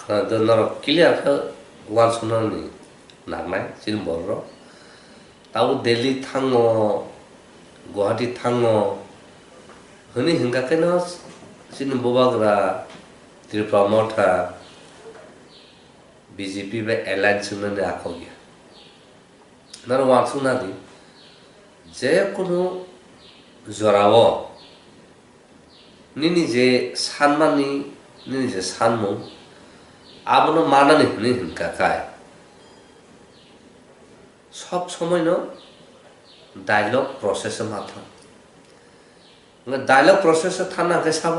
Narok clear one sononi nagnai sin borro. Tau Delhi thango, Guwahati thango. Huni hingga kenos sin bobagra TIPRA MOTHA BJP be alliance sunane akhogia. Nar one sunadi je kono jorawo nini je sanmani nini je sanmo abono manani huni hingga kai. সব সময় ন dialogue process মাথা dialogue process থানা কে sub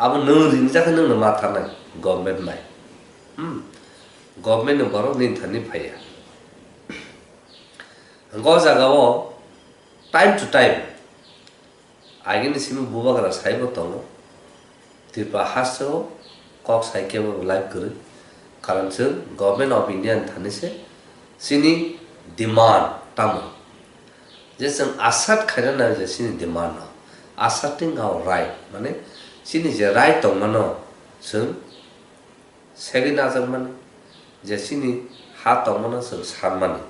আব নং রিংজাকে নং মাথা নাই গভর্নমেন্ট নাই গভর্নমেন্ট বড় নিন্থানি ফাইয়া গ জাগাও টাইম টু টাইম আগেনি সিমি বুবাগরা সাইব তং ত্রিপুরা হাসো কক সাইকেবো লাইভ করে কারণ जों गवर्नमेंट ऑफ इंडिया थानिसे सिनी डिमांड तामो जैसे आसाद खाना ना जे सिनी डिमांड ना आसादिंग आवर राइट माने सिनी जे राइट दं मानो जों सेगिन आजर माने जे सिनी हा दं मानो जों सान माने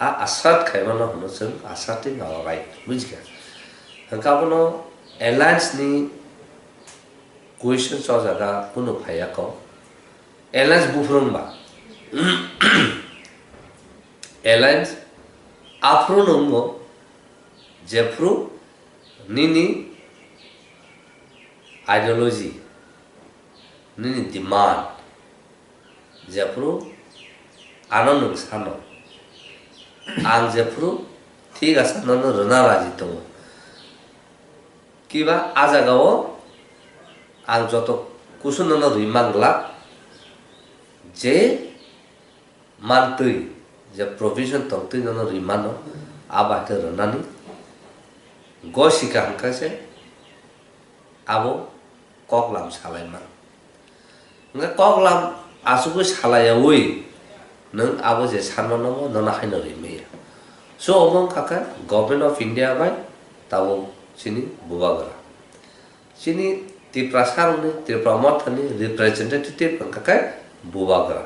आ आसाद खायमानो होनो जों आसादिंग आवर राइट बुझिया हंकाबनो एलायंस नि क्वेश्चन सजागा कुनो फाया को Allianz बुफ्रोंबा Alliance afro nungo jefru nini ideology nini demand jefru anong sano ang jefru ঠিক আছে নন রনা রাজি তো কিবা আজাগাও আং যত কুসুন নন রিমাংলা যে মানতই যে প্রভিশন তংতি নন রিমানো আবাকে রনানি গসিকা হাঙ্কাছে আবো ককলাম Solaiman nga koklam asugo salaya oi nang abo je sanmano nona haino rimeya so omong kaka government of india bai tawo sini bubagara sini TIPRA sarone TIPRA MOTHA ni representative kaka bubagara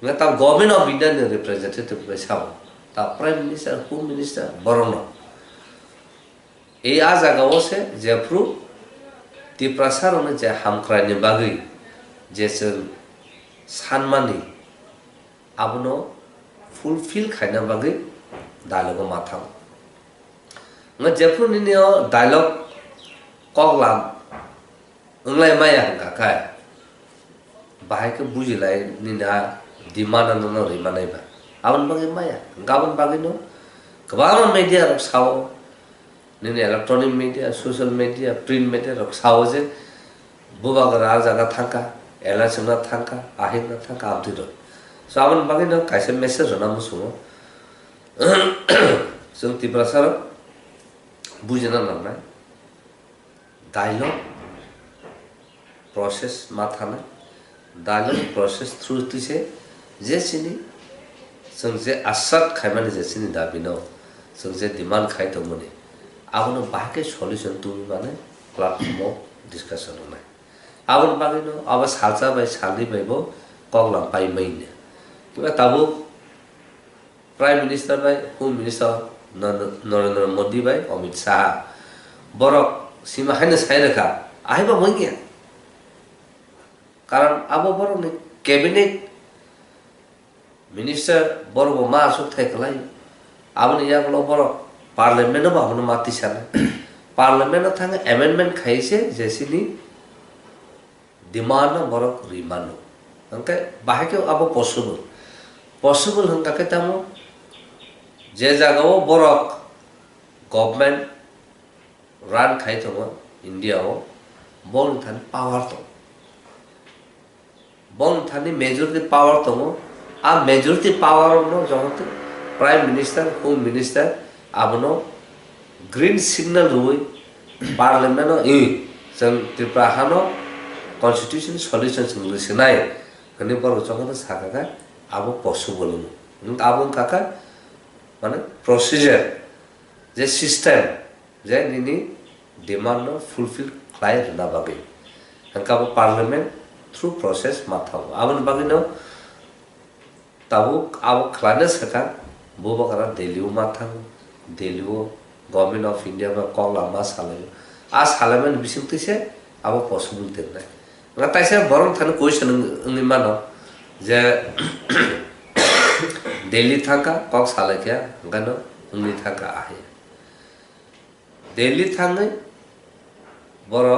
nga ta government of india ni representative bai sao ta prime minister home minister borono ei ajaga ose jefru TIPRA sarone je hamkrani bagi जैसे सानमानी आपनो fulfil खाना बागे dialogue माथा न जेफु निनियो dialogue कगलाम उंगलाय माया हंगा काय बाहाय के बुजिलाय निना डिमांड न रिमानाय बा आवन बागे माया गाबन बागे नो गोबां मीडिया रक साव निने electronic media social media print media रक साव जे बुबागरा जागा थांका एलासना थांका आहिना थांका आबदिरो सो आबन बागे न काइसे मेसेज होना मुसुमो जों TIPRA सार बुजिना लानाय डायलॉग प्रोसेस मा थाना डायलॉग प्रोसेस थ्रू तिसे जेसिनि जों जे आसाद खायमाने जेसिनि दाबिनो जों जे डिमांड खाय दमोने आबनो बाके सल्यूशन तुमि माने प्लेटफर्म डिस्कशन होनाय आवन बागैनो अब सालसा बाय सालि बायबो कगला बाय मैने किबा ताबो प्राइम मिनिस्टर बाय होम मिनिस्टर नरेंद्र मोदी बाय अमित शाह बरक सीमा हायनो सायरका आइबा मैगे कारण अब बरक नि कैबिनेट मिनिस्टर बरक मा सुख थायखलाय आबन यागलो बरक पार्लियामेन्ट बाबनो माति साने पार्लियामेन्ट थांगे अमेंडमेंट खाइसे जेसिनि डिमांड बरक रिमानो अंके बाहाके अब पॉसिबल हंका के तामो जे जागाओ बरक गवर्नमेंट रान खाइ थमो इंडिया ओ बोन थान पावर तो बोन थानी मेजॉरिटी पावर तमो आ मेजॉरिटी पावर नो जमते प्राइम मिनिस्टर होम मिनिस्टर आबनो ग्रीन सिग्नल रुई पार्लियामेंट इ जों त्रिपुरा हानो Constitution solutions solutionai kene por chokana sakaka abo possible no abo kaka mane procedure je system je nini demand no fulfill khai na bage hanka bo parliament through process mathau abon bagino tabu ab khlane saka bo bagara delhi mathang delhi government of India ba kongla ma salai a salaman bisukti se abo possible ten nai na taisa borong than question ngi mano je delhi thaka kok salai kya gano ngi thaka ahe delhi thangai boro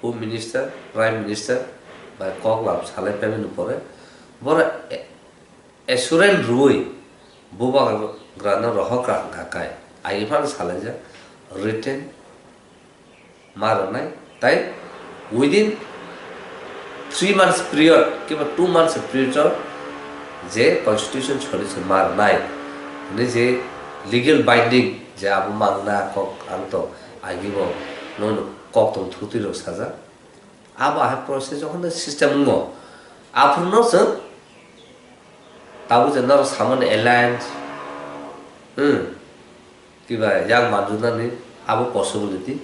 home minister prime minister by kok lam salai pemen upore boro assurance rui boba grana rohaka ngakai aifan salai ja written maranai tai within 3 months period kiba 2 months period je constitution solution maranai ne je legal binding je abu mangna kok anto agibo non kok tom thuti ro saja aba ha process jokhon system ngo apurno se tabu je nar samon alliance kiba yang manjuna ni abu possibility